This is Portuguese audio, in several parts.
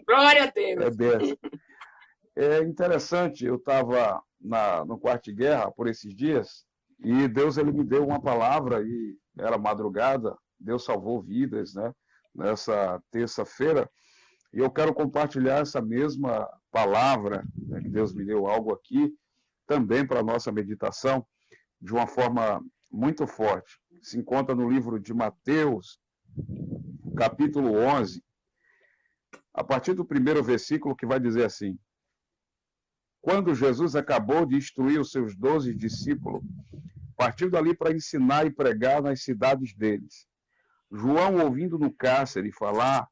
Glória a É Deus. dessa. É interessante, eu estava no quarto de guerra por esses dias e Deus ele me deu uma palavra e era madrugada, Deus salvou vidas, né? Nessa terça-feira e eu quero compartilhar essa mesma palavra, né, que Deus me deu algo aqui também para a nossa meditação de uma forma muito forte. Se encontra no livro de Mateus, capítulo 11, a partir do primeiro versículo que vai dizer assim: quando Jesus acabou de instruir os seus 12 discípulos, partiu dali para ensinar e pregar nas cidades deles. João, ouvindo no cárcere falar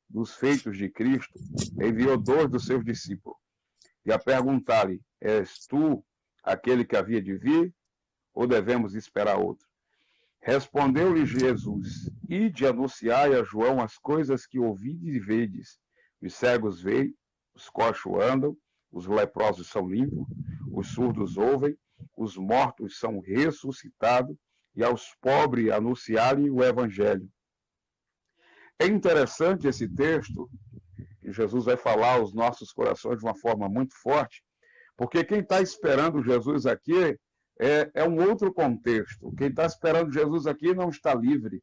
dos feitos de Cristo, enviou 2 dos seus discípulos e a perguntar-lhe: és tu aquele que havia de vir, ou devemos esperar outro? Respondeu-lhe Jesus: ide anunciai a João as coisas que ouvides e vedes. Os cegos veem, os coxos andam, os leprosos são limpos, os surdos ouvem, os mortos são ressuscitados, e aos pobres anunciarem o evangelho. É interessante esse texto, que Jesus vai falar aos nossos corações de uma forma muito forte, porque quem está esperando Jesus aqui é um outro contexto. Quem está esperando Jesus aqui não está livre.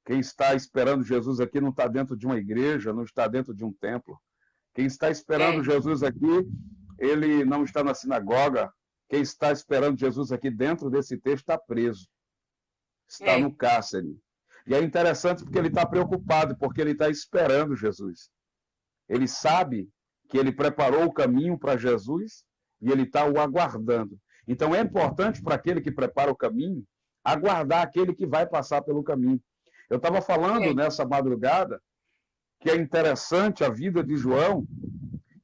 Quem está esperando Jesus aqui não está dentro de uma igreja, não está dentro de um templo. Quem está esperando É, Jesus aqui, ele não está na sinagoga. Quem está esperando Jesus aqui dentro desse texto está preso, está é. no cárcere. E é interessante porque ele está preocupado, porque ele está esperando Jesus. Ele sabe que ele preparou o caminho para Jesus e ele está o aguardando. Então é importante para aquele que prepara o caminho aguardar aquele que vai passar pelo caminho. Eu estava falando É. nessa madrugada que é interessante a vida de João.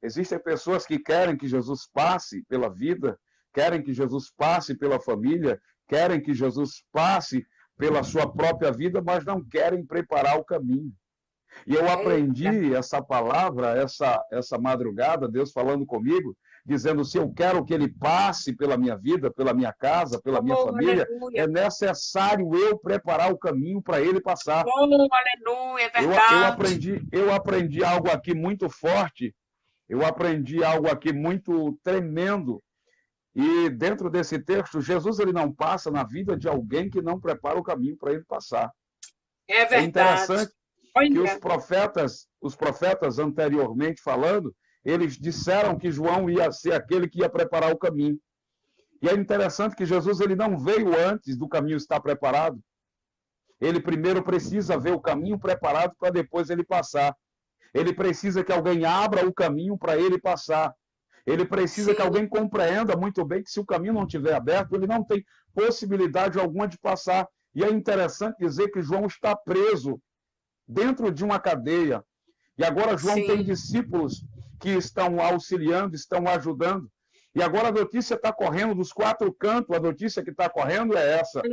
Existem pessoas que querem que Jesus passe pela vida, querem que Jesus passe pela família, querem que Jesus passe pela sua própria vida, mas não querem preparar o caminho. E eu Eita. aprendi essa palavra, essa madrugada, Deus falando comigo, dizendo: se eu quero que ele passe pela minha vida, pela minha casa, pela minha Oh, família, aleluia. é necessário eu preparar o caminho para ele passar. Oh, aleluia, é Eu verdade. aprendi, eu aprendi algo aqui muito forte, eu aprendi algo aqui muito tremendo. E dentro desse texto, Jesus ele não passa na vida de alguém que não prepara o caminho para ele passar. É É verdade. interessante que Olha, os profetas anteriormente falando, eles disseram que João ia ser aquele que ia preparar o caminho. E é interessante que Jesus ele não veio antes do caminho estar preparado. Ele primeiro precisa ver o caminho preparado para depois ele passar. Ele precisa que alguém abra o caminho para ele passar. Ele precisa que sim, alguém compreenda muito bem que se o caminho não estiver aberto, ele não tem possibilidade alguma de passar. E é interessante dizer que João está preso dentro de uma cadeia. E agora João tem sim. discípulos que estão auxiliando, estão ajudando. E agora a notícia está correndo dos 4 cantos, a notícia que está correndo é essa. Tem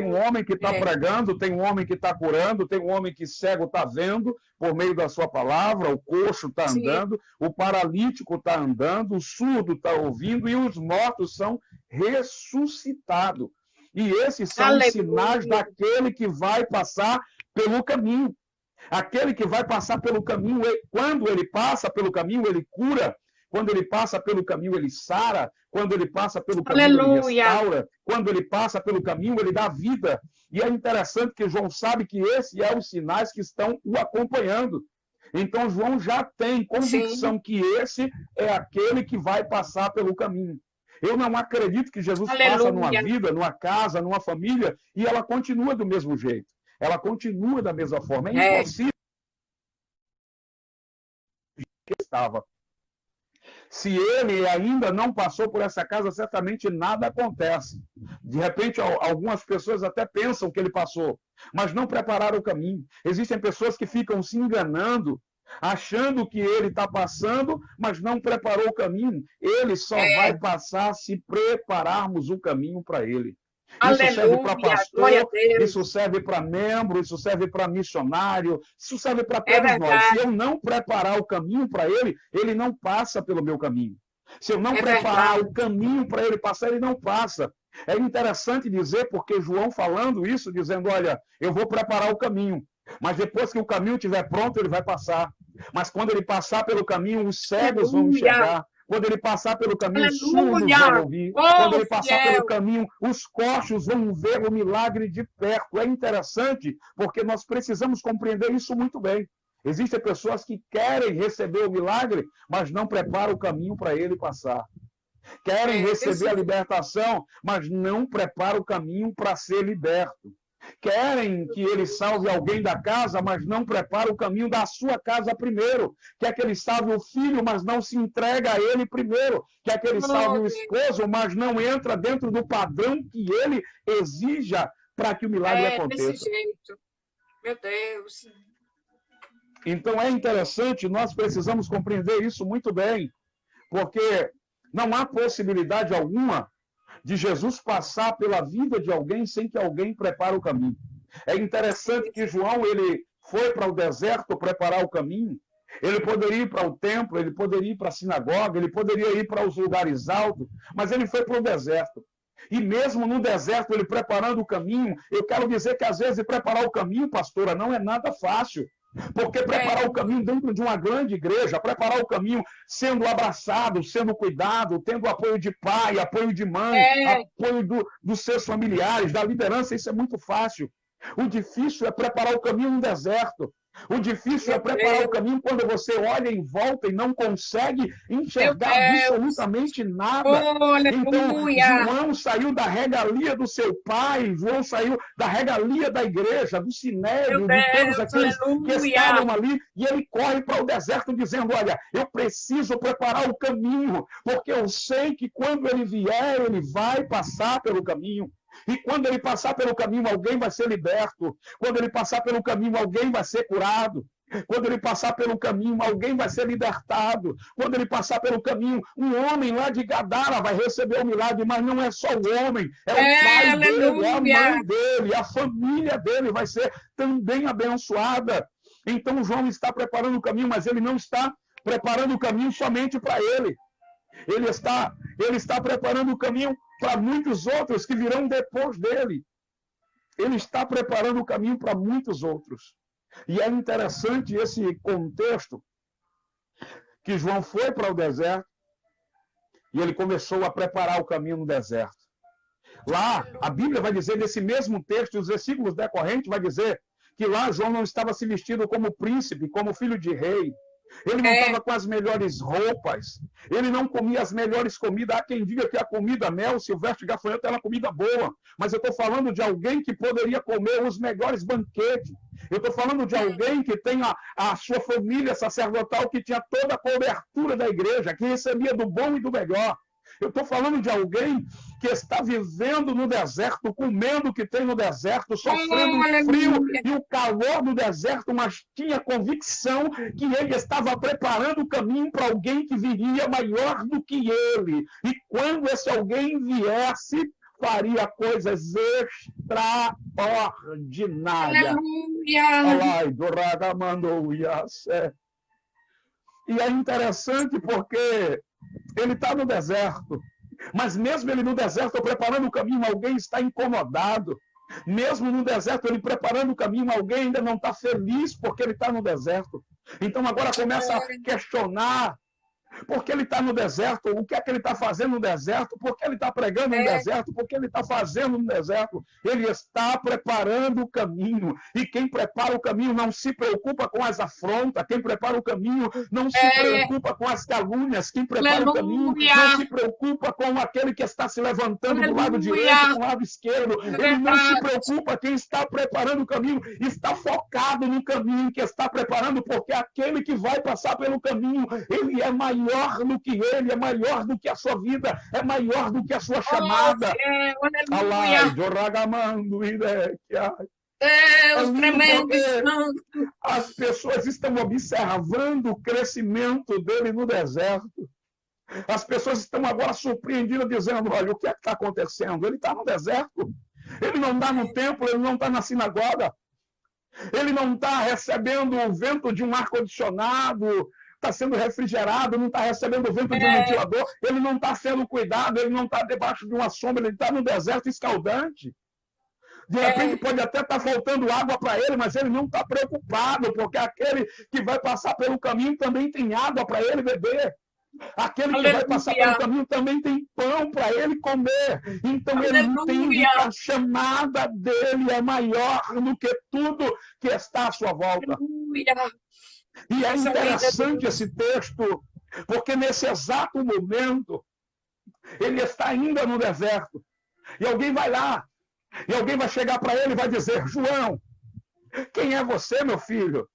um Aleluia. homem que está É, pregando, tem um homem que está curando, tem um homem que cego está vendo por meio da sua palavra, o coxo está sim. andando, o paralítico está andando, o surdo está ouvindo e os mortos são ressuscitados. E esses são os sinais Aleluia. daquele que vai passar pelo caminho. Aquele que vai passar pelo caminho, quando ele passa pelo caminho, ele cura. Quando ele passa pelo caminho, ele sara. Quando ele passa pelo caminho, ele Aleluia. restaura. Quando ele passa pelo caminho, ele dá vida. E é interessante que João sabe que esses são os sinais que estão o acompanhando. Então, João já tem Sim. convicção que esse é aquele que vai passar pelo caminho. Eu não acredito que Jesus passa numa Aleluia. vida, numa casa, numa família e ela continua do mesmo jeito. Ela continua da mesma forma. É É, impossível que estava. Se ele ainda não passou por essa casa, certamente nada acontece. De repente, algumas pessoas até pensam que ele passou, mas não prepararam o caminho. Existem pessoas que ficam se enganando, achando que ele está passando, mas não preparou o caminho. Ele só vai é. passar se prepararmos o caminho para ele. Isso serve para Aleluia. Glória a pastor, isso Deus. serve para membro, isso serve para missionário, isso serve para É todos nós. Se eu verdade. não preparar o caminho para ele, ele não passa pelo meu caminho. Se eu não É preparar o verdade. caminho para ele passar, ele não passa. É interessante dizer, porque João falando isso, dizendo: olha, eu vou preparar o caminho, mas depois que o caminho estiver pronto, ele vai passar. Mas quando ele passar pelo caminho, os cegos vão Aleluia. enxergar. Quando ele passar pelo caminho, os surdos Aleluia. vão ouvir. Oh, Quando ele passar pelo fiel. caminho, os coxos vão ver o milagre de perto. É interessante, porque nós precisamos compreender isso muito bem. Existem pessoas que querem receber o milagre, mas não preparam o caminho para ele passar. Querem receber a libertação, mas não preparam o caminho para ser liberto. Querem que ele salve alguém da casa, mas não prepara o caminho da sua casa primeiro. Quer que ele salve o filho, mas não se entrega a ele primeiro. Quer que ele salve o esposo, mas não entra dentro do padrão que ele exija para que o milagre aconteça. Desse jeito. Meu Deus. Então é interessante, nós precisamos compreender isso muito bem, porque não há possibilidade alguma de Jesus passar pela vida de alguém sem que alguém prepare o caminho. É interessante que João ele foi para o deserto preparar o caminho. Ele poderia ir para o templo, ele poderia ir para a sinagoga, ele poderia ir para os lugares altos, mas ele foi para o deserto. E mesmo no deserto, ele preparando o caminho, eu quero dizer que às vezes preparar o caminho, pastora, não é nada fácil. Porque preparar o caminho dentro de uma grande igreja, preparar o caminho sendo abraçado, sendo cuidado, tendo apoio de pai, apoio de mãe, apoio dos seus familiares, da liderança, isso é muito fácil. O difícil é preparar o caminho no deserto. O difícil é preparar o caminho quando você olha em volta e não consegue enxergar absolutamente nada. Então, João saiu da regalia do seu pai, João saiu da regalia da igreja, do sinédrio, de todos aqueles que estavam ali, e ele corre para o deserto dizendo, olha, eu preciso preparar o caminho, porque eu sei que quando ele vier, ele vai passar pelo caminho. E quando ele passar pelo caminho, alguém vai ser liberto. Quando ele passar pelo caminho, alguém vai ser curado. Quando ele passar pelo caminho, alguém vai ser libertado. Quando ele passar pelo caminho, um homem lá de Gadara vai receber o milagre, mas não é só o homem, é o pai dele, é a mãe dele, a família dele vai ser também abençoada. Então João está preparando o caminho, mas ele não está preparando o caminho somente para ele. Ele está preparando o caminho para muitos outros que virão depois dele. Ele está preparando o caminho para muitos outros. E é interessante esse contexto que João foi para o deserto e ele começou a preparar o caminho no deserto. Lá, a Bíblia vai dizer, nesse mesmo texto, os versículos decorrentes, vai dizer que lá João não estava se vestindo como príncipe, como filho de rei. Ele não estava com as melhores roupas. Ele não comia as melhores comidas. Há quem diga que a comida mel, silvestre e gafanhoto era comida boa. Mas eu estou falando de alguém que poderia comer os melhores banquetes. Eu estou falando de alguém que tem a sua família sacerdotal, que tinha toda a cobertura da igreja, que recebia do bom e do melhor. Eu estou falando de alguém que está vivendo no deserto, comendo o que tem no deserto, sofrendo o frio e o calor do deserto, mas tinha convicção que ele estava preparando o caminho para alguém que viria maior do que ele. E quando esse alguém viesse, faria coisas extraordinárias. E é interessante porque ele está no deserto, mas mesmo ele no deserto preparando o caminho, alguém está incomodado. Mesmo no deserto, ele preparando o caminho, alguém ainda não está feliz porque ele está no deserto. Então agora começa a questionar por que ele está no deserto, o que é que ele está fazendo no deserto, por que ele está pregando no deserto, por que ele está fazendo no deserto. Ele está preparando o caminho, e quem prepara o caminho não se preocupa com as afrontas, quem prepara o caminho não se preocupa com as calúnias, quem prepara o caminho não se preocupa com aquele que está se levantando do lado direito, do lado esquerdo, ele não se preocupa, quem está preparando o caminho está focado no caminho que está preparando, porque aquele que vai passar pelo caminho, ele é maior do que ele, é maior do que a sua vida, é maior do que a sua chamada. As pessoas estão observando o crescimento dele no deserto. As pessoas estão agora surpreendidas, dizendo, olha, o que é que está acontecendo? Ele está no deserto. Ele não está no templo, ele não está na sinagoga. Ele não está recebendo o vento de um ar-condicionado, está sendo refrigerado, não está recebendo o vento de um ventilador, ele não está sendo cuidado, ele não está debaixo de uma sombra, ele está no deserto escaldante. De repente pode até estar faltando água para ele, mas ele não está preocupado, porque aquele que vai passar pelo caminho também tem água para ele beber. Aquele que vai passar pelo caminho também tem pão para ele comer. Então ele entende que a chamada dele é maior do que tudo que está à sua volta. E é interessante esse texto, porque nesse exato momento ele está ainda no deserto. E alguém vai lá, e alguém vai chegar para ele e vai dizer: João, quem é você, meu filho?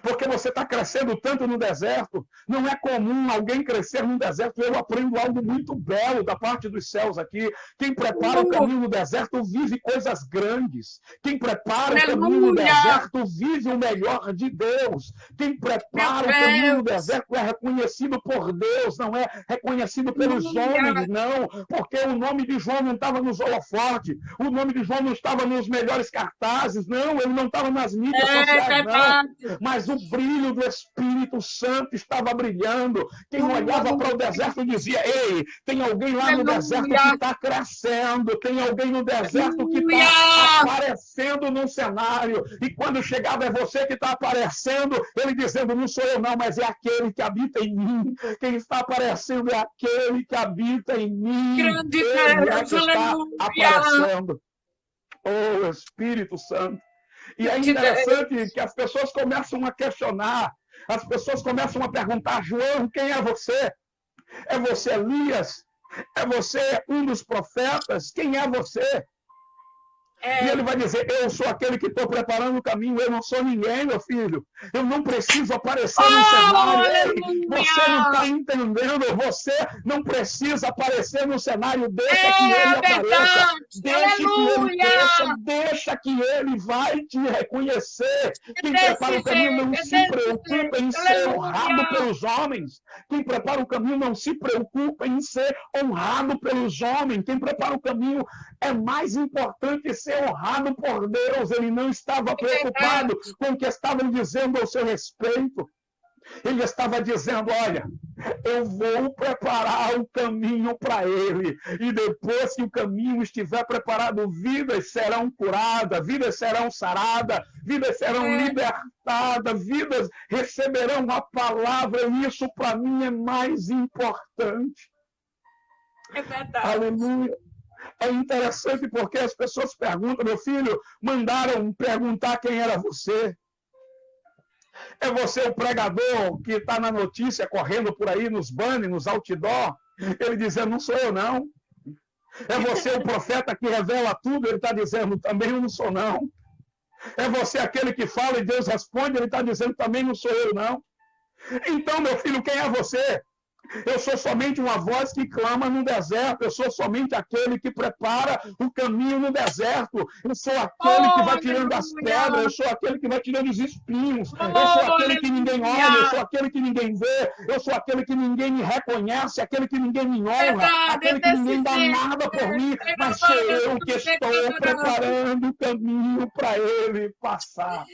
Porque você está crescendo tanto no deserto. Não é comum alguém crescer no deserto. Eu aprendo algo muito belo da parte dos céus aqui. Quem prepara o caminho no deserto vive coisas grandes. Quem prepara o caminho no deserto vive o melhor de Deus. Quem prepara o caminho no deserto é reconhecido por Deus, não é reconhecido pelos homens, não. Porque o nome de João não estava nos holofotes, o nome de João não estava nos melhores cartazes, não. Ele não estava nas mídias sociais, não. Mas o brilho do Espírito Santo estava brilhando. Quem olhava para o deserto dizia: ei, tem alguém lá no deserto que está crescendo, tem alguém no deserto que está aparecendo no cenário. E quando chegava, é você que está aparecendo, ele dizendo: não sou eu não, mas é aquele que habita em mim. Quem está aparecendo é aquele que habita em mim. Grande ele é que está aparecendo. Oh, Espírito Santo. E é interessante que as pessoas começam a questionar, as pessoas começam a perguntar: João, quem é você? É você Elias? É você um dos profetas? Quem é você? E ele vai dizer: eu sou aquele que estou preparando o caminho, eu não sou ninguém, meu filho. Eu não preciso aparecer no cenário. Ei, você não está entendendo, você não precisa aparecer no cenário. Deixa que ele apareça. Deixa que ele cresça. Deixa que ele vai te reconhecer. Quem prepara o caminho não se preocupa em ser honrado pelos homens. Quem prepara o caminho não se preocupa em ser honrado pelos homens. Quem prepara o caminho é mais importante ser honrado por Deus. Ele não estava preocupado com o que estavam dizendo ao seu respeito. Ele estava dizendo: olha, eu vou preparar o caminho para ele. E depois que o caminho estiver preparado, vidas serão curadas, vidas serão saradas, vidas serão libertadas, vidas receberão a palavra. E isso para mim é mais importante. É verdade. Aleluia. É interessante porque as pessoas perguntam: meu filho, mandaram perguntar quem era você. É você o pregador que está na notícia, correndo por aí nos banners, nos outdoor? Ele dizendo: não sou eu, não. É você o profeta que revela tudo? Ele está dizendo: também eu não sou, não. É você aquele que fala e Deus responde? Ele está dizendo: também não sou eu, não. Então, meu filho, quem é você? Eu sou somente uma voz que clama no deserto. Eu sou somente aquele que prepara o caminho no deserto. Eu sou aquele que vai tirando as pedras. Eu sou aquele que vai tirando os espinhos. Eu sou aquele que ninguém olha. Eu sou aquele que ninguém vê. Eu sou aquele que ninguém me reconhece. Aquele que ninguém me honra. Aquele que ninguém dá nada por mim. Mas sou eu que estou preparando o caminho para ele passar.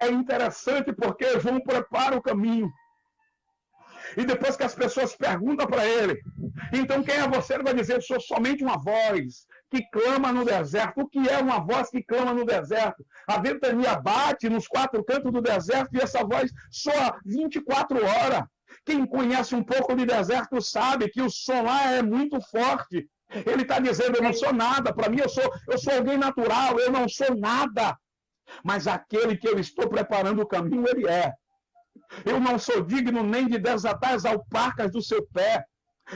É interessante porque João prepara o caminho. E depois que as pessoas perguntam para ele: então quem é você? Ele vai dizer: sou somente uma voz que clama no deserto. O que é uma voz que clama no deserto? A ventania bate nos quatro cantos do deserto e essa voz soa 24 horas. Quem conhece um pouco de deserto sabe que o som lá é muito forte. Ele está dizendo: eu não sou nada, para mim eu sou alguém natural, eu não sou nada. Mas aquele que eu estou preparando o caminho, ele é. Eu não sou digno nem de desatar as alparcas do seu pé.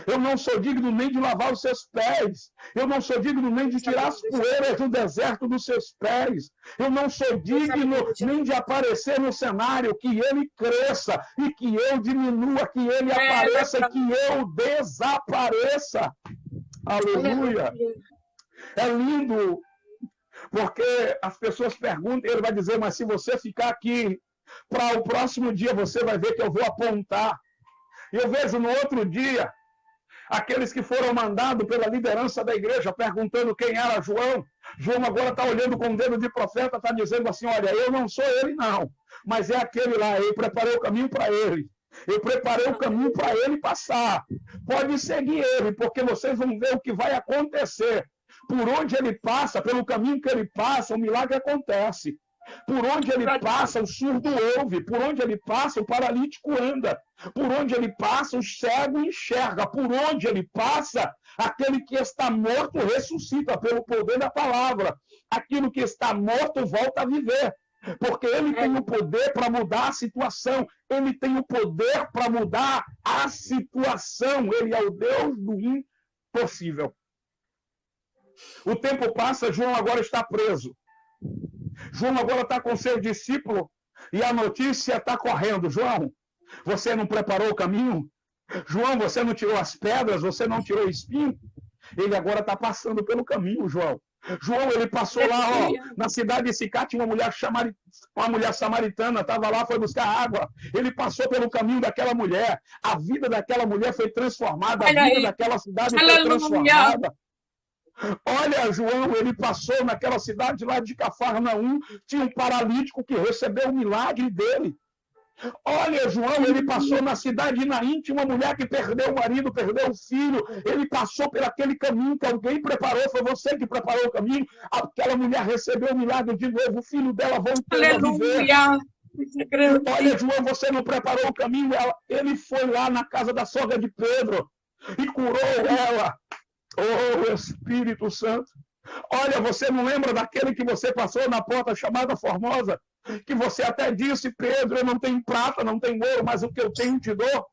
Eu não sou digno nem de lavar os seus pés. Eu não sou digno nem de tirar as poeiras do deserto dos seus pés. Eu não sou digno nem de aparecer no cenário. Que ele cresça e que eu diminua, que ele apareça e que eu desapareça. Aleluia. É lindo, porque as pessoas perguntam, ele vai dizer: mas se você ficar aqui, para o próximo dia você vai ver que eu vou apontar. E eu vejo no outro dia aqueles que foram mandados pela liderança da igreja, perguntando quem era João. João agora está olhando com o dedo de profeta, está dizendo assim: olha, eu não sou ele não, mas é aquele lá, eu preparei o caminho para ele. Eu preparei o caminho para ele passar. Pode seguir ele, porque vocês vão ver o que vai acontecer. Por onde ele passa, pelo caminho que ele passa, o milagre acontece. Por onde ele passa, o surdo ouve. Por onde ele passa, o paralítico anda. Por onde ele passa, o cego enxerga. Por onde ele passa, aquele que está morto ressuscita pelo poder da palavra. Aquilo que está morto volta a viver. Porque ele tem o poder para mudar a situação. Ele tem o poder para mudar a situação. Ele é o Deus do impossível. O tempo passa, João agora está preso. João agora está com seu discípulo e a notícia está correndo. João, você não preparou o caminho? João, você não tirou as pedras? Você não tirou o espinho? Ele agora está passando pelo caminho, João. João, ele passou lá, na cidade de Sicá, tinha uma mulher samaritana, estava lá, foi buscar água. Ele passou pelo caminho daquela mulher. A vida daquela mulher foi transformada, a vida daquela cidade foi transformada. Olha, João, ele passou naquela cidade lá de Cafarnaum, tinha um paralítico que recebeu o milagre dele. Olha, João, ele passou na cidade de Naim, tinha uma mulher que perdeu o marido, perdeu o filho. Ele passou por aquele caminho que alguém preparou, foi você que preparou o caminho. Aquela mulher recebeu o milagre de novo, o filho dela voltou a viver. Olha, João, você não preparou o caminho. Ele foi lá na casa da sogra de Pedro e curou ela. Oh, Espírito Santo. Olha, você não lembra daquele que você passou na porta chamada Formosa? Que você até disse, Pedro, eu não tenho prata, não tenho ouro, mas o que eu tenho te dou.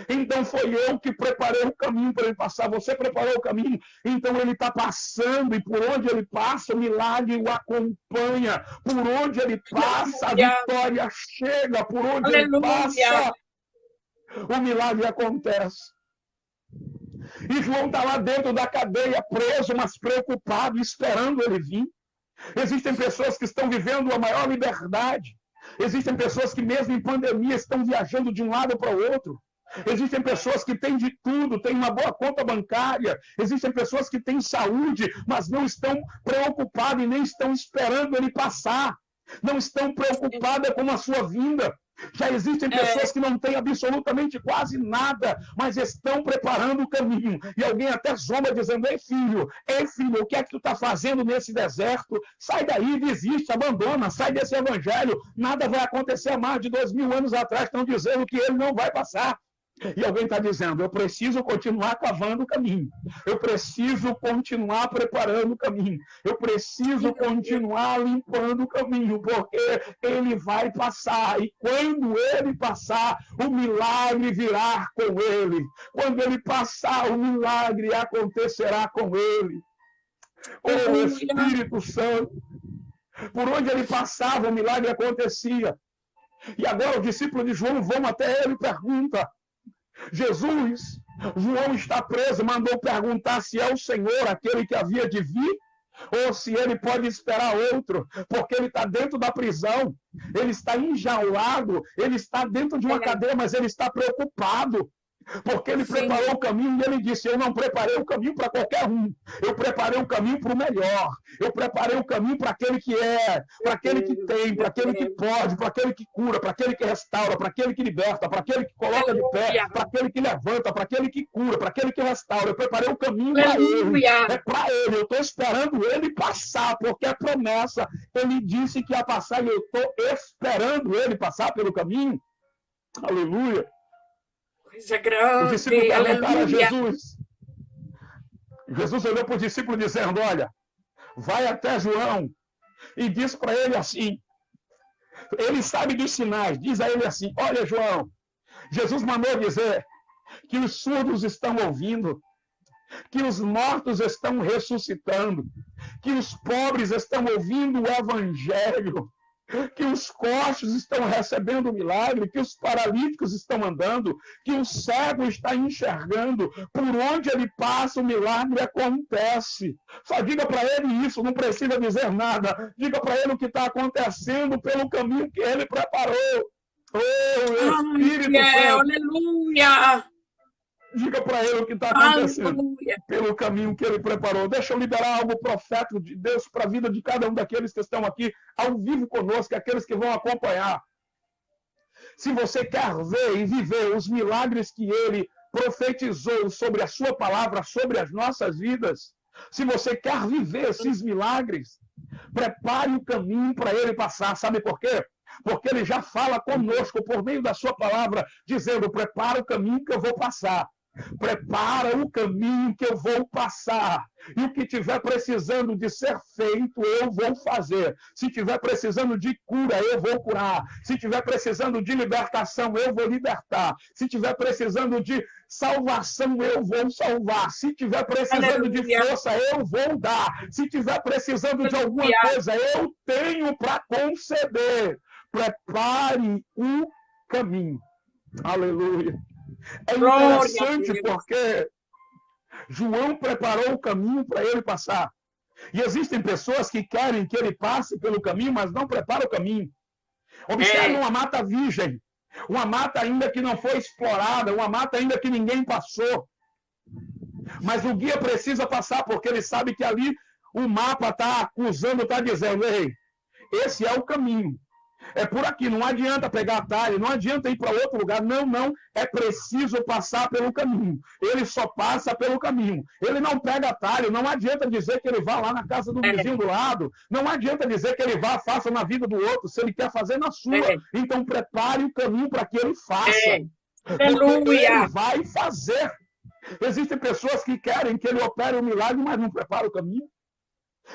Então foi eu que preparei o caminho para ele passar. Você preparou o caminho. Então ele está passando e por onde ele passa, o milagre o acompanha. Por onde ele passa, a vitória chega. Por onde ele passa, o milagre acontece. E João está lá dentro da cadeia, preso, mas preocupado, esperando ele vir. Existem pessoas que estão vivendo a maior liberdade. Existem pessoas que, mesmo em pandemia, estão viajando de um lado para o outro. Existem pessoas que têm de tudo, têm uma boa conta bancária. Existem pessoas que têm saúde, mas não estão preocupadas e nem estão esperando ele passar. Não estão preocupadas com a sua vinda. Já existem pessoas que não têm absolutamente quase nada, mas estão preparando o caminho. E alguém até zomba dizendo, ei filho, o que é que tu está fazendo nesse deserto? Sai daí, desiste, abandona, sai desse evangelho. Nada vai acontecer há mais de 2000 anos atrás. Estão dizendo que ele não vai passar. E alguém está dizendo, eu preciso continuar cavando o caminho. Eu preciso continuar preparando o caminho. Eu preciso continuar limpando o caminho, porque ele vai passar. E quando ele passar, o milagre virá com ele. Quando ele passar, o milagre acontecerá com ele. O Espírito Santo. Por onde ele passava, o milagre acontecia. E agora os discípulos de João vão até ele e perguntam, Jesus, João está preso, mandou perguntar se é o Senhor aquele que havia de vir, ou se ele pode esperar outro, porque ele está dentro da prisão, ele está enjaulado, ele está dentro de uma cadeia, mas ele está preocupado. Porque ele preparou o caminho e ele disse, eu não preparei o caminho para qualquer um. Eu preparei o caminho para o melhor. Eu preparei o caminho para aquele que é, para aquele que tem, para aquele que pode, para aquele que cura, para aquele que restaura, para aquele que liberta, para aquele que coloca de pé, para aquele que levanta, para aquele que cura, para aquele que restaura. Eu preparei o caminho para ele. É para ele. Eu estou esperando ele passar, porque é promessa. Ele disse que ia passar e eu estou esperando ele passar pelo caminho. Aleluia. Os discípulos perguntaram a Jesus. Jesus olhou para os discípulos dizendo, olha, vai até João e diz para ele assim, ele sabe dos sinais, diz a ele assim, olha João, Jesus mandou dizer que os surdos estão ouvindo, que os mortos estão ressuscitando, que os pobres estão ouvindo o evangelho, que os coxos estão recebendo o milagre, que os paralíticos estão andando, que o cego está enxergando. Por onde ele passa, o milagre acontece. Só diga para ele isso, não precisa dizer nada. Diga para ele o que está acontecendo pelo caminho que ele preparou. Oh, Espírito Santo! Aleluia! Diga para ele o que está acontecendo pelo caminho que ele preparou. Deixa eu liberar algo profético de Deus para a vida de cada um daqueles que estão aqui ao vivo conosco, aqueles que vão acompanhar. Se você quer ver e viver os milagres que ele profetizou sobre a sua palavra, sobre as nossas vidas, se você quer viver esses milagres, prepare o caminho para ele passar. Sabe por quê? Porque ele já fala conosco por meio da sua palavra, dizendo: prepara o caminho que eu vou passar. Prepara o caminho que eu vou passar. E o que tiver precisando de ser feito, eu vou fazer. Se tiver precisando de cura, eu vou curar. Se tiver precisando de libertação, eu vou libertar. Se tiver precisando de salvação, eu vou salvar. Se tiver precisando de força, eu vou dar. Se tiver precisando de alguma coisa, eu tenho para conceder. Prepare o caminho. Aleluia. É interessante porque João preparou o caminho para ele passar. E existem pessoas que querem que ele passe pelo caminho, mas não preparam o caminho. Observe uma mata virgem, uma mata ainda que não foi explorada, uma mata ainda que ninguém passou. Mas o guia precisa passar, porque ele sabe que ali o mapa está acusando, está dizendo: ei, esse é o caminho. É por aqui, não adianta pegar atalho, não adianta ir para outro lugar. Não, não, é preciso passar pelo caminho. Ele só passa pelo caminho. Ele não pega atalho, não adianta dizer que ele vá lá na casa do vizinho do lado, não adianta dizer que ele vá, faça na vida do outro, se ele quer fazer na sua. Então prepare o caminho para que ele faça. Porque ele vai fazer. Existem pessoas que querem que ele opere o milagre, mas não prepara o caminho.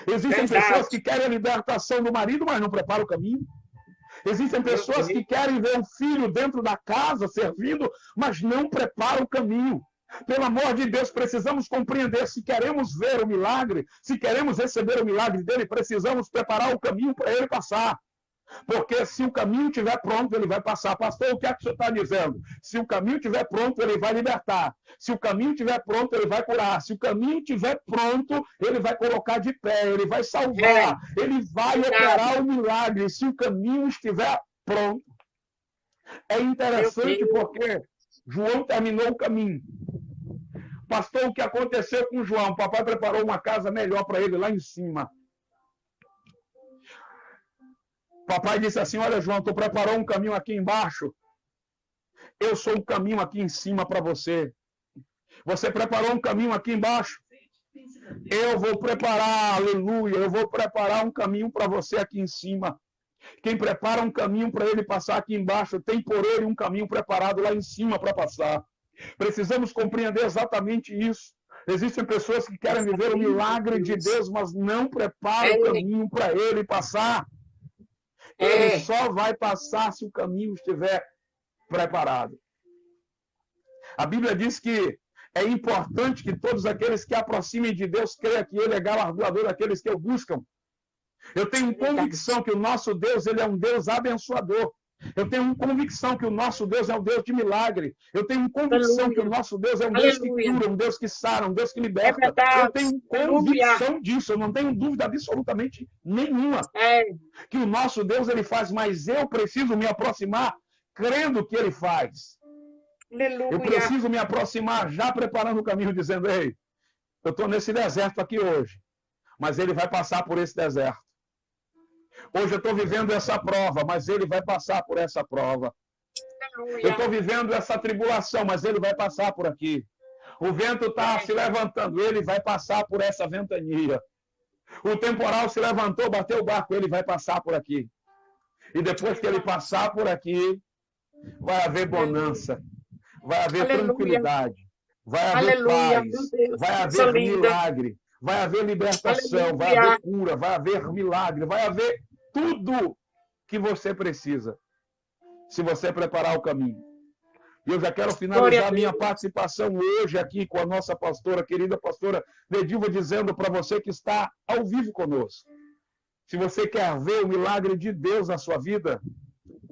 Existem pessoas que querem a libertação do marido, mas não prepara o caminho. Existem pessoas que querem ver o filho dentro da casa servindo, mas não preparam o caminho. Pelo amor de Deus, precisamos compreender: se queremos ver o milagre, se queremos receber o milagre dele, precisamos preparar o caminho para ele passar. Porque se o caminho estiver pronto, ele vai passar. Pastor, o que é que o senhor está dizendo? Se o caminho estiver pronto, ele vai libertar. Se o caminho estiver pronto, ele vai curar. Se o caminho estiver pronto, ele vai colocar de pé, ele vai salvar, ele vai operar o milagre. Se o caminho estiver pronto. É interessante porque João terminou o caminho. Pastor, o que aconteceu com João? O papai preparou uma casa melhor para ele lá em cima. Papai disse assim: olha, João, tu preparou um caminho aqui embaixo. Eu sou o caminho aqui em cima para você. Você preparou um caminho aqui embaixo. Eu vou preparar, aleluia, eu vou preparar um caminho para você aqui em cima. Quem prepara um caminho para ele passar aqui embaixo, tem por ele um caminho preparado lá em cima para passar. Precisamos compreender exatamente isso. Existem pessoas que querem viver o milagre de Deus, mas não preparam o caminho para ele passar. Ele só vai passar se o caminho estiver preparado. A Bíblia diz que é importante que todos aqueles que aproximem de Deus creiam que ele é galardoador daqueles que o buscam. Eu tenho convicção que o nosso Deus, ele é um Deus abençoador. Eu tenho convicção que o nosso Deus é um Deus de milagre. Eu tenho convicção que o nosso Deus é um Deus que cura, um Deus que sara, um Deus que liberta. Eu tenho convicção disso, eu não tenho dúvida absolutamente nenhuma. Que o nosso Deus, ele faz, mas eu preciso me aproximar crendo que ele faz. Eu preciso me aproximar já preparando o caminho, dizendo: ei, eu estou nesse deserto aqui hoje, mas ele vai passar por esse deserto. Hoje eu estou vivendo essa prova, mas ele vai passar por essa prova. Eu estou vivendo essa tribulação, mas ele vai passar por aqui. O vento está se levantando, ele vai passar por essa ventania. O temporal se levantou, bateu o barco, ele vai passar por aqui. E depois que ele passar por aqui, vai haver bonança, vai haver tranquilidade, vai haver paz, vai haver milagre, vai haver libertação, vai haver cura, vai haver milagre, vai haver tudo que você precisa, se você preparar o caminho. E eu já quero finalizar a minha participação hoje aqui com a nossa pastora, querida pastora Nedilva, dizendo para você que está ao vivo conosco: se você quer ver o milagre de Deus na sua vida,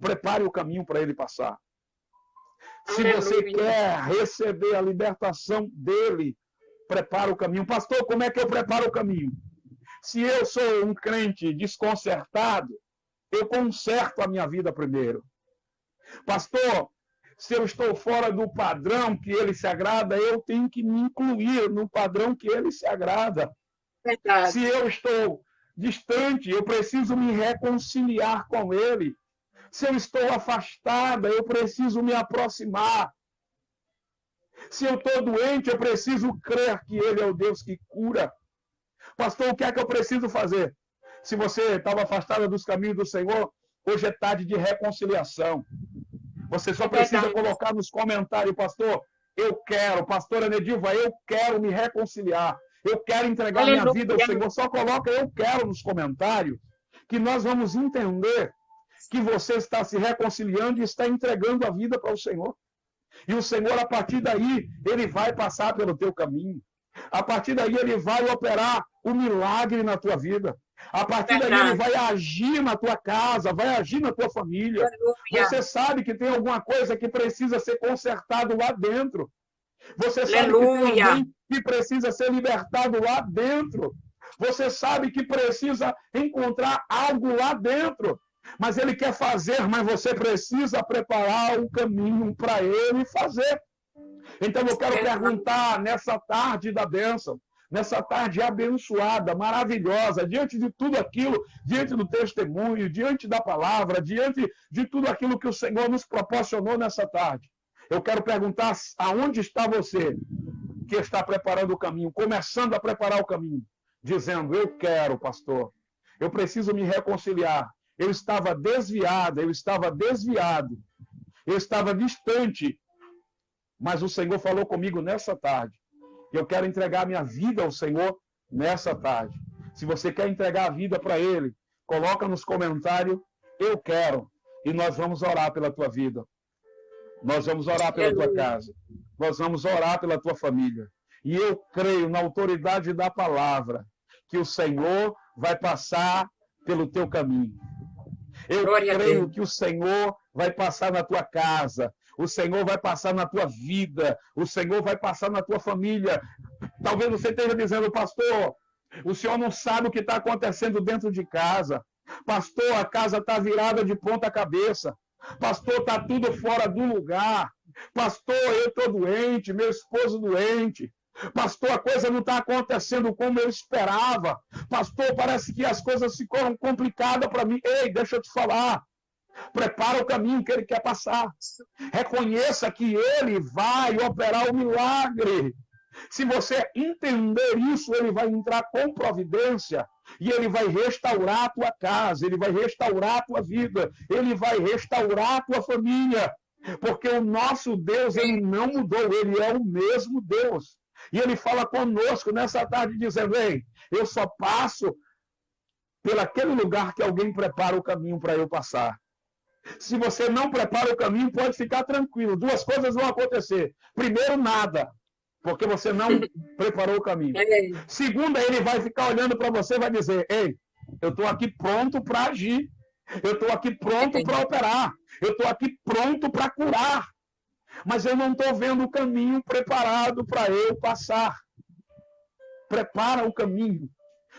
prepare o caminho para ele passar. Se você quer receber a libertação dele, prepare o caminho. Pastor, como é que eu preparo o caminho? Se eu sou um crente desconcertado, eu conserto a minha vida primeiro. Pastor, se eu estou fora do padrão que ele se agrada, eu tenho que me incluir no padrão que ele se agrada. Se eu estou distante, eu preciso me reconciliar com ele. Se eu estou afastada, eu preciso me aproximar. Se eu estou doente, eu preciso crer que Ele é o Deus que cura. Pastor, o que é que eu preciso fazer? Se você estava afastada dos caminhos do Senhor, hoje é tarde de reconciliação. Você só precisa colocar nos comentários, pastor, eu quero, pastora Nediva, eu quero me reconciliar. Eu quero entregar minha vida ao Senhor. Só coloca eu quero nos comentários, que nós vamos entender que você está se reconciliando e está entregando a vida para o Senhor. E o Senhor, a partir daí, Ele vai passar pelo teu caminho. A partir daí, Ele vai operar o milagre na tua vida. A partir daí, Ele vai agir na tua casa, vai agir na tua família. Você sabe que tem alguma coisa que precisa ser consertado lá dentro. Você sabe que tem alguém que precisa ser libertado lá dentro. Você sabe que precisa encontrar algo lá dentro. Mas Ele quer fazer, mas você precisa preparar o caminho para Ele fazer. Então eu quero perguntar nessa tarde da bênção, nessa tarde abençoada, maravilhosa, diante de tudo aquilo, diante do testemunho, diante da palavra, diante de tudo aquilo que o Senhor nos proporcionou nessa tarde. Eu quero perguntar aonde está você que está preparando o caminho, começando a preparar o caminho, dizendo, eu quero, pastor, eu preciso me reconciliar. Eu estava desviada, eu estava desviado, eu estava distante, mas o Senhor falou comigo nessa tarde. Eu quero entregar minha vida ao Senhor nessa tarde. Se você quer entregar a vida para Ele, coloca nos comentários, eu quero, e nós vamos orar pela tua vida. Nós vamos orar pela tua casa. Nós vamos orar pela tua família. E eu creio na autoridade da palavra que o Senhor vai passar pelo teu caminho. Eu creio que o Senhor vai passar na tua casa, o Senhor vai passar na tua vida, o Senhor vai passar na tua família. Talvez você esteja dizendo, pastor, o senhor não sabe o que está acontecendo dentro de casa. Pastor, a casa está virada de ponta cabeça. Pastor, está tudo fora do lugar. Pastor, eu estou doente, meu esposo doente. Pastor, a coisa não está acontecendo como eu esperava. Pastor, parece que as coisas ficaram complicadas para mim. Ei, deixa eu te falar. Prepara o caminho que Ele quer passar. Reconheça que Ele vai operar o milagre. Se você entender isso, Ele vai entrar com providência. E Ele vai restaurar a tua casa. Ele vai restaurar a tua vida. Ele vai restaurar a tua família. Porque o nosso Deus, Ele não mudou. Ele é o mesmo Deus. E Ele fala conosco nessa tarde, dizendo, ei, eu só passo pelaquele lugar que alguém prepara o caminho para eu passar. Se você não prepara o caminho, pode ficar tranquilo. Duas coisas vão acontecer. Primeiro, nada, porque você não preparou o caminho. Segundo, Ele vai ficar olhando para você e vai dizer, ei, eu estou aqui pronto para agir. Eu estou aqui pronto para operar. Eu estou aqui pronto para curar. Mas eu não estou vendo o caminho preparado para eu passar. Prepara o caminho,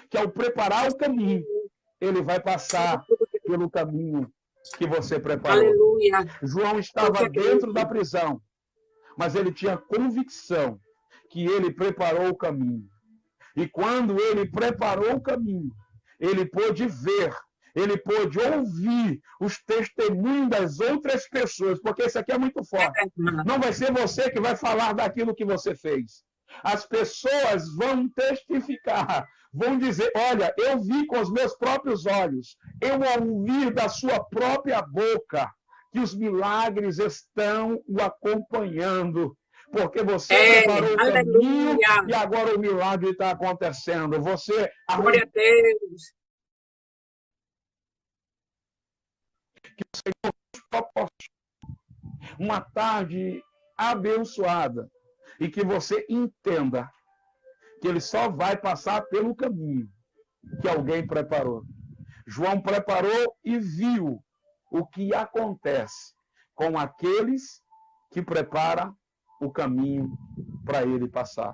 que ao preparar o caminho, Ele vai passar pelo caminho que você preparou. Aleluia. João estava dentro da prisão, mas ele tinha convicção que ele preparou o caminho. E quando ele preparou o caminho, ele pôde ver, ele pôde ouvir os testemunhos das outras pessoas, porque isso aqui é muito forte. Não vai ser você que vai falar daquilo que você fez. As pessoas vão testificar, vão dizer, olha, eu vi com os meus próprios olhos, eu ouvi da sua própria boca que os milagres estão o acompanhando. Porque você preparou o caminho e agora o milagre está acontecendo. Você glória a Deus. Que o Senhor nos proporcione uma tarde abençoada e que você entenda que Ele só vai passar pelo caminho que alguém preparou. João preparou e viu o que acontece com aqueles que preparam o caminho para ele passar.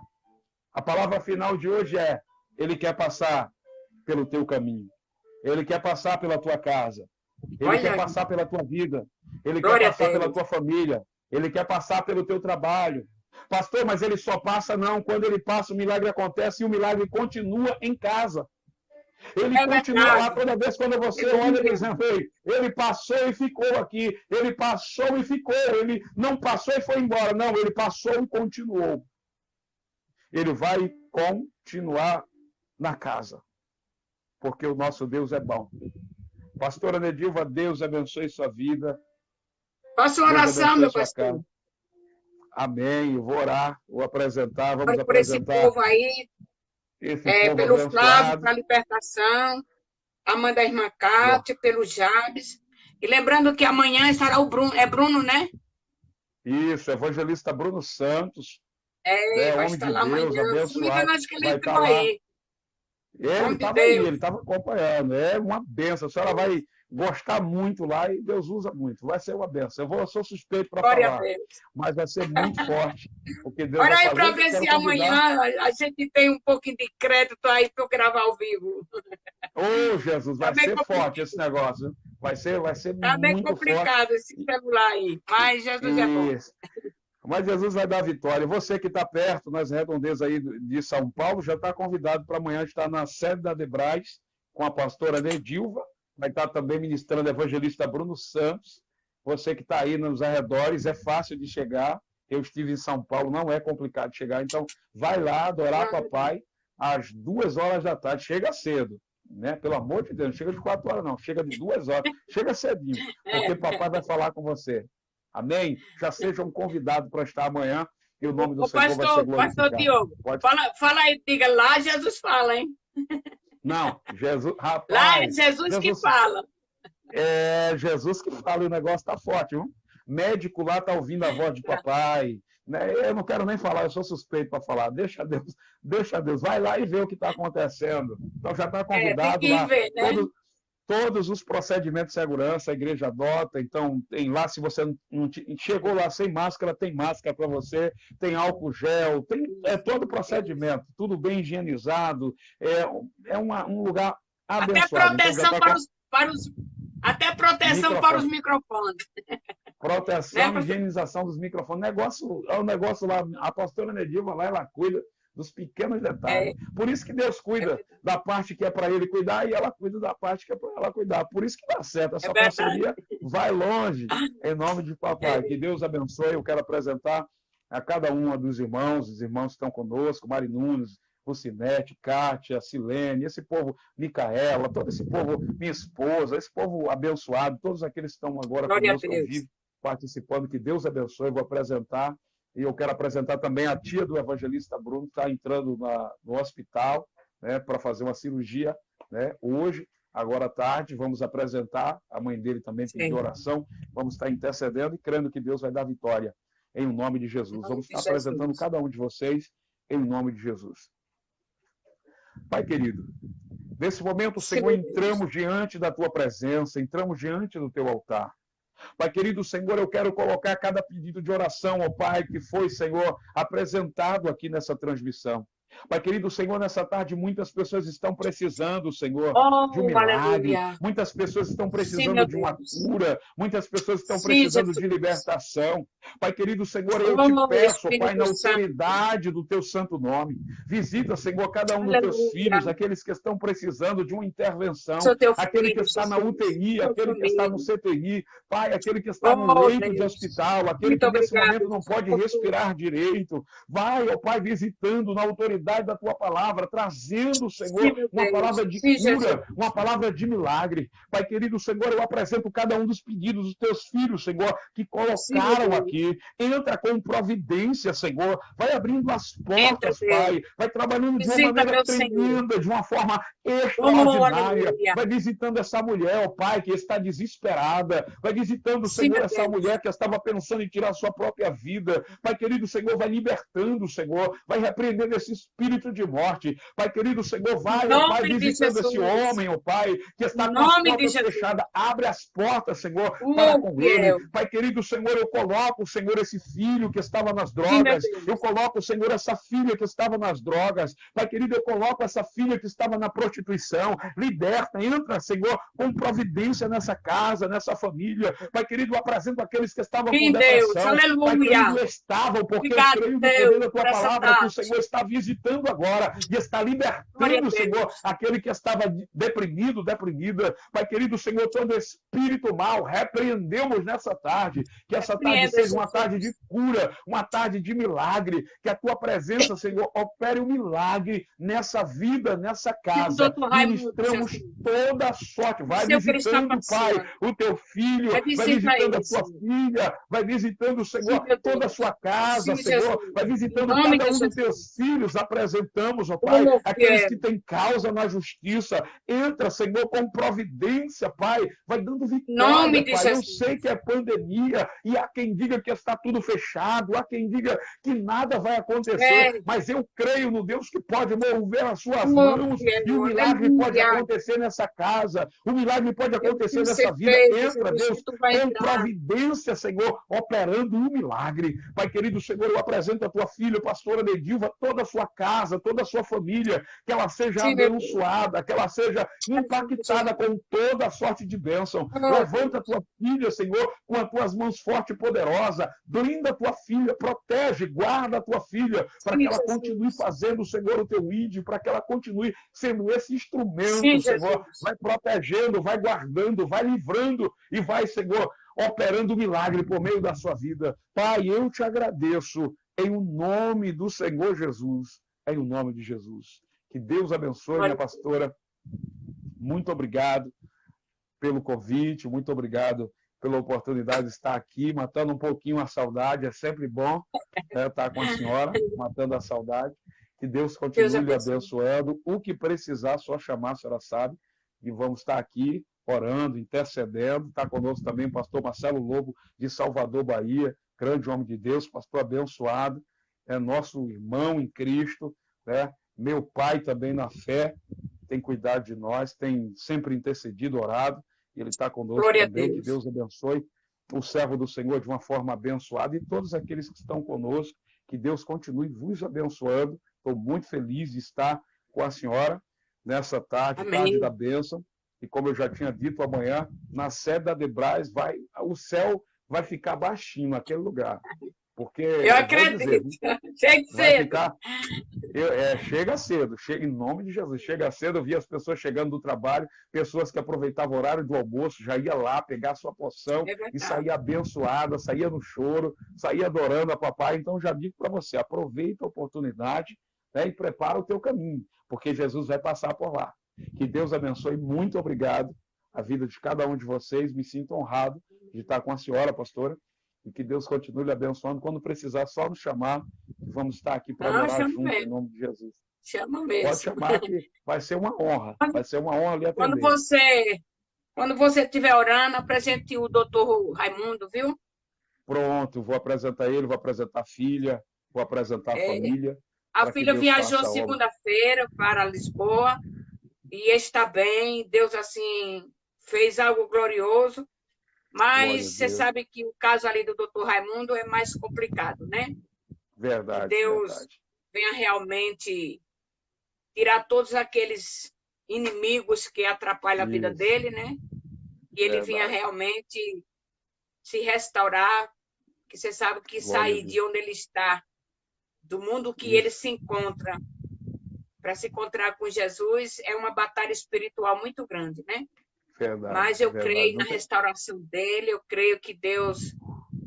A palavra final de hoje é: Ele quer passar pelo teu caminho. Ele quer passar pela tua casa. Ele quer passar pela tua vida. Ele quer passar pela tua família. Ele quer passar pelo teu trabalho. Pastor, mas Ele só passa não. Quando Ele passa, o milagre acontece e o milagre continua em casa. Ele É continua lá verdade. toda vez quando você olha dizendo, ei, ele passou e ficou aqui, ele passou e ficou, ele não passou e foi embora. Não, ele passou e continuou. Ele vai continuar na casa, porque o nosso Deus é bom. Pastora Nedilva, Deus abençoe sua vida. Faça uma Deus oração, abençoe meu sua pastor. casa. Amém. Eu vou orar, vou apresentar, vamos Ore por esse apresentar povo aí, esse povo pelo Flávio, abençoado. para a libertação, a mãe da irmã Gló- Cátia, pelo Jabes. E lembrando que amanhã estará o Bruno, é Bruno, né? Isso, evangelista Bruno Santos, É, né, vai homem estar de lá Deus, amanhã. Se não me engano, abençoado, acho que ele vai estar entrou lá. aí. Ele Homem de estava aí, Deus. ele estava acompanhando. É uma benção. A senhora vai gostar muito lá e Deus usa muito. Vai ser uma benção. Eu sou suspeito para Glória a falar, Deus. mas vai ser muito forte, porque Deus Ora vai aí fazer. para Eu ver quero se convidar. amanhã a gente tem um pouquinho de crédito aí para eu gravar ao vivo. Ô, Jesus, Tá vai bem, ser forte esse negócio. Vai ser tá bem muito forte. complicado esse celular aí. Mas Jesus é bom. Isso. Mas Jesus vai dar vitória. Você que está perto, nas redondezas aí de São Paulo, já está convidado para amanhã estar na sede da Debrais com a pastora Nedilva. Vai estar também ministrando o evangelista Bruno Santos. Você que está aí nos arredores, é fácil de chegar. Eu estive em São Paulo, não é complicado de chegar. Então, vai lá adorar papai às 2 horas da tarde. Chega cedo, né? Pelo amor de Deus, não chega de 4 horas, não. Chega de 2 horas. Chega cedinho, porque papai vai falar com você. Amém? Já sejam convidados para estar amanhã e o nome do O Senhor vai ser pastor glorificado. Diogo, Pode... fala aí, diga lá, Jesus fala, hein? Não, Jesus, Lá é rapaz. Jesus que fala. É Jesus que fala e o negócio está forte, viu? Médico lá está ouvindo a voz de papai. Né? Eu não quero nem falar, eu sou suspeito para falar. Deixa Deus. Vai lá e vê o que está acontecendo. Então já está convidado tem que lá. ver, né? Todos os procedimentos de segurança a igreja adota, então tem lá, se você não chegou lá sem máscara, tem máscara para você, tem álcool gel, tem todo o procedimento, tudo bem higienizado, é um lugar abençoado. Até proteção Então, até proteção para os microfones. Proteção e higienização dos microfones. É um negócio lá, a pastora Nedilva lá, ela cuida dos pequenos detalhes. Por isso que Deus cuida da parte que é para ele cuidar e ela cuida da parte que é para ela cuidar. Por isso que dá certo. Essa parceria vai longe, em nome de papai. Que Deus abençoe. Eu quero apresentar a cada um dos irmãos, os irmãos que estão conosco, Mari Nunes, Lucinete, Kátia, Silene, esse povo, Micaela, todo esse povo, minha esposa, esse povo abençoado, todos aqueles que estão agora conosco ao vivo, participando, que Deus abençoe. Eu vou apresentar. E eu quero apresentar também a tia do evangelista Bruno, que está entrando no hospital, né, para fazer uma cirurgia, né, hoje, agora à tarde. Vamos apresentar. A mãe dele também pediu oração. Vamos estar intercedendo e crendo que Deus vai dar vitória em nome de Jesus. Vamos estar apresentando cada um de vocês em nome de Jesus. Pai querido, nesse momento, Senhor, entramos diante da tua presença, entramos diante do teu altar. Pai querido, Senhor, eu quero colocar cada pedido de oração, ó Pai, que foi, Senhor, apresentado aqui nessa transmissão. Pai querido, Senhor, nessa tarde muitas pessoas estão precisando, Senhor, de um milagre. Aleluia. Muitas pessoas estão precisando de uma cura. Muitas pessoas estão precisando de libertação. Pai querido, Senhor, eu te peço, Pai, na autoridade do teu santo nome. Visita, Senhor, cada um dos teus filhos, aqueles que estão precisando de uma intervenção. Aquele que está na UTI, aquele que está no CTI. Pai, aquele que está no leito de hospital, aquele que nesse momento não pode respirar direito. Vai, ó Pai, visitando na autoridade da tua palavra, trazendo, Senhor, uma palavra de cura, uma palavra de milagre. Pai querido, Senhor, eu apresento cada um dos pedidos dos teus filhos, Senhor, que colocaram aqui. Entra com providência, Senhor. Vai abrindo as portas, Pai. Vai trabalhando de uma maneira tremenda, de uma forma extraordinária. Vai visitando essa mulher, ó Pai, que está desesperada. Vai visitando, Senhor, essa mulher que estava pensando em tirar a sua própria vida. Pai querido, Senhor, vai libertando, Senhor. Vai repreendendo esse espírito de morte. Pai querido, Senhor, vai, ó Pai, visitando esse homem, ó Pai, que está com as portas fechadas. Abre as portas, Senhor, para com ele. Pai querido, Senhor, eu coloco, Senhor, esse filho que estava nas Sim, meu drogas. Deus. Eu coloco, Senhor, essa filha que estava nas drogas. Pai querido, eu coloco essa filha que estava na prostituição. Liberta, entra, Senhor, com providência nessa casa, nessa família. Pai querido, eu apresento aqueles que estavam com Sim, Deus. depressão. Pai Aleluia. querido, estavam, porque eu Obrigado, creio no poder Deus, da por tua essa palavra que o tarde. Senhor está visitando agora e está Glória a libertando, Senhor, Deus. aquele que estava deprimido, deprimida. Pai querido, Senhor, todo espírito mal, repreendemos nessa tarde. Que essa tarde Repreenda, seja uma tarde de Jesus. cura, uma tarde de milagre. Que a tua presença, Senhor, opere um milagre nessa vida, nessa Sim, casa. doutor Raimundo, Ministramos Jesus. toda a sorte. Não Vai sei o que ele está visitando, Pai, passando. o teu filho, Vai vai visitar visitando a ele, tua Senhor. filha, vai visitando, Sim, Senhor, meu toda a Deus. sua casa, Sim, Senhor, Jesus. vai Em visitando nome cada de um dos Jesus. teus filhos. Apresentamos, ó Pai, Como aqueles que quero. têm causa na justiça. Entra, Senhor, com providência, Pai, vai dando Em nome vitória, de Pai. Eu Jesus. sei que é pandemia e há quem diga que está tudo fechado, há quem diga que nada vai acontecer, É, mas eu creio no Deus que pode mover as suas como mãos e o quero. milagre pode Aleluia. acontecer nessa casa, o milagre pode Eu acontecer tenho nessa vida. certeza, Entra, Jesus, Deus, que tu vai com entrar. providência, Senhor, operando um milagre. Pai querido, Senhor, eu apresento a tua filha, pastora Nedilva, toda a sua casa, toda a sua família, que ela seja Sim, meu Deus. abençoada, que ela seja impactada com toda a sorte de bênção. Oh, Levanta a Deus. tua filha, Senhor, com as tuas mãos fortes e poderosas. Blinda a tua filha, protege, guarda a tua filha, para que Sim, ela continue Jesus. fazendo, Senhor, o teu ídolo, para que ela continue sendo esse Sim, instrumento, Senhor. Jesus. Vai protegendo, vai guardando, vai livrando e vai, Senhor, operando milagre por meio da sua vida. Pai, eu te agradeço em o nome do Senhor Jesus, em o nome de Jesus. Que Deus abençoe, minha Glória a pastora. Muito obrigado pelo convite, muito obrigado pela oportunidade de estar aqui, matando um pouquinho a saudade. É sempre bom, né, estar com a senhora, matando a saudade. Que Deus Deus continue lhe abençoe. abençoando. O que precisar, só chamar, a senhora sabe. E vamos estar aqui orando, intercedendo. Está conosco também o pastor Marcelo Lobo, de Salvador, Bahia, grande homem de Deus, pastor abençoado, é nosso irmão em Cristo, né? Meu pai também na fé, tem cuidado de nós, tem sempre intercedido, orado, e ele está conosco Glória a também. Que Deus. Deus abençoe o servo do Senhor de uma forma abençoada e todos aqueles que estão conosco. Que Deus continue vos abençoando. Estou muito feliz de estar com a senhora nessa tarde, tarde da Amém. bênção. E como eu já tinha dito, amanhã, na sede da Debrais, o céu vai ficar baixinho naquele lugar. Porque, Eu eu vou acredito. dizer, Chega vai cedo. ficar... chega cedo, em nome de Jesus, chega cedo. Eu vi as pessoas chegando do trabalho, pessoas que aproveitavam o horário do almoço, já ia lá pegar a sua porção É e verdade. saía abençoada, saía no choro, saía adorando a papai. Então já digo para você, aproveita a oportunidade, né, e prepara o teu caminho, porque Jesus vai passar por lá. Que Deus abençoe, muito obrigado a vida de cada um de vocês, me sinto honrado de estar com a senhora, pastora, e que Deus continue lhe abençoando. Quando precisar, só nos chamar, e vamos estar aqui para Não, adorar chama junto, em mesmo. nome de Jesus. Chama Pode mesmo. chamar que vai ser uma honra. Vai ser uma honra lhe Quando atender. você estiver orando, apresente o doutor Raimundo, viu? Pronto, vou apresentar ele, vou apresentar a filha, vou apresentar a família, A para que filha Deus viajou faça a obra. segunda-feira para Lisboa e está bem. Deus, assim, fez algo glorioso. Glória a Mas você Deus. sabe que o caso ali do doutor Raimundo é mais complicado, né? Que Verdade, Deus verdade. venha realmente tirar todos aqueles inimigos que atrapalham a vida Isso, dele, né? E ele vinha verdade. realmente se restaurar, que você sabe que Glória a sair Deus. de onde ele está, do mundo que ele Isso, se encontra, para se encontrar com Jesus, é uma batalha espiritual muito grande, né? verdade, Mas eu verdade. creio na Não tem... restauração dele, eu creio que Deus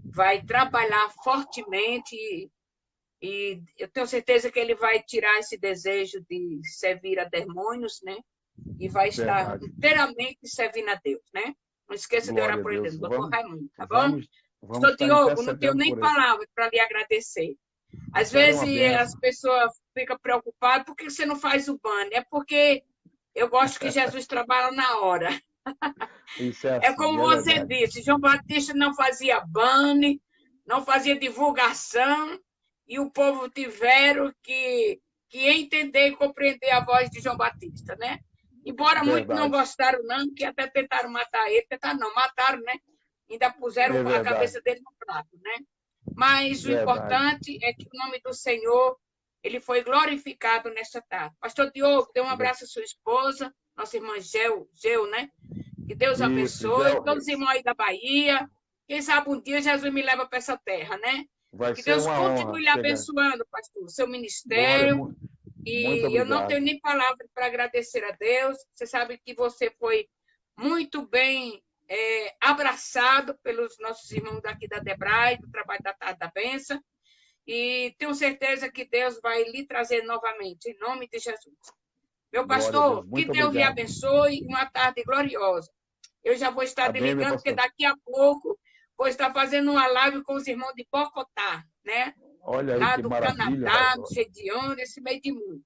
vai trabalhar fortemente e eu tenho certeza que ele vai tirar esse desejo de servir a demônios, né? E vai estar Verdade. inteiramente servindo a Deus, né? Não esqueça de orar Glória a por ele, Deus. doutor Raimundo, tá bom? Vamos Pastor estar Diogo, não tenho intercedendo nem por ele. palavras para lhe agradecer. Às A senhora é uma vezes as bênção. pessoas ficam preocupadas, por que você não faz o banner? É porque eu gosto que Jesus trabalha na hora. Isso é É assim, como é você verdade. disse, João Batista não fazia banner, não fazia divulgação, e o povo tiveram que entender e compreender a voz de João Batista, né? Embora muitos não Verdade. gostaram, não, que até tentaram matar ele, tentaram não, mataram, né? Ainda puseram É a verdade. cabeça dele no prato, né? Mas o Verdade. importante é que o nome do Senhor ele foi glorificado nesta tarde. Pastor Diogo, dê um abraço à sua esposa, nossa irmã Geu, né? Que Deus Isso, abençoe. Gel Todos os Reis. irmãos aí da Bahia. Quem sabe um dia Jesus me leva para essa terra, né? Vai Que ser Deus uma honra continue lhe chegar. abençoando, pastor, seu Glória, ministério. muito E eu não tenho obrigado. nem palavras para agradecer a Deus. Você sabe que você foi muito bem abraçado pelos nossos irmãos daqui da Debrai, do trabalho da Tarde da Benção. E tenho certeza que Deus vai lhe trazer novamente, em nome de Jesus. Meu Glória a Deus, pastor, que muito Deus lhe obrigado. abençoe e uma tarde gloriosa. Eu já vou estar Amém, meu desligando, porque pastor. daqui a pouco vou estar fazendo uma live com os irmãos de Bogotá, né? Olha aí Lá que do maravilha, Canadá, não pastor. sei de onde, esse meio de mundo.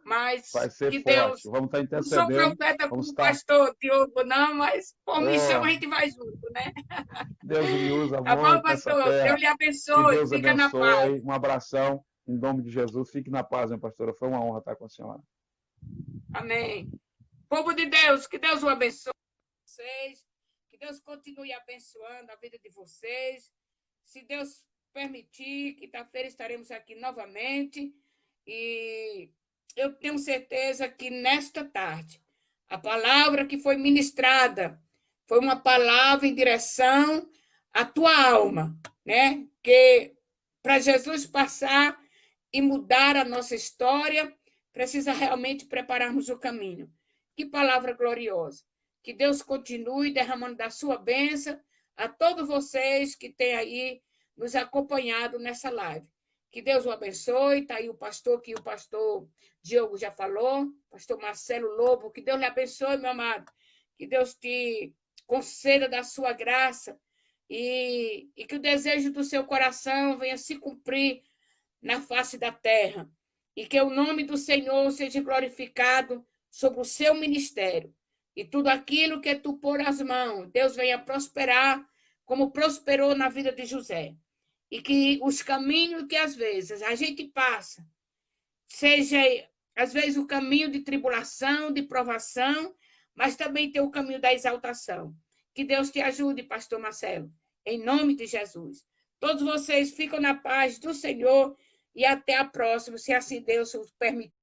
Vai Mas ser que forte. Deus. Vamos estar Não sou intercedendo. profeta Vamos como o estar. pastor Diogo, não, mas por missão a Oh, gente vai junto, né? Deus me usa Tá bom, muito nessa pastor? Deus terra. lhe Que abençoe. Deus Fica na paz. abençoe. Um abração. Em nome de Jesus. Fique na paz, minha pastora. Foi uma honra estar com a senhora. Amém. Povo de Deus, que Deus o abençoe vocês, que Deus continue abençoando a vida de vocês. Se Deus permitir, quinta-feira estaremos aqui novamente e eu tenho certeza que nesta tarde a palavra que foi ministrada foi uma palavra em direção à tua alma, né? Que para Jesus passar e mudar a nossa história, precisa realmente prepararmos o caminho. Que palavra gloriosa. Que Deus continue derramando da sua bênção a todos vocês que têm aí nos acompanhado nessa live. Que Deus o abençoe. Está aí o pastor, que o pastor Diogo já falou, pastor Marcelo Lobo. Que Deus lhe abençoe, meu amado. Que Deus te conceda da sua graça e que o desejo do seu coração venha se cumprir na face da terra. E que o nome do Senhor seja glorificado sobre o seu ministério. E tudo aquilo que tu pôr as mãos, Deus venha prosperar, como prosperou na vida de José. E que os caminhos que às vezes a gente passa, seja às vezes o caminho de tribulação, de provação, mas também tem o caminho da exaltação. Que Deus te ajude, pastor Marcelo, em nome de Jesus. Todos vocês ficam na paz do Senhor e até a próxima, se assim Deus permitir.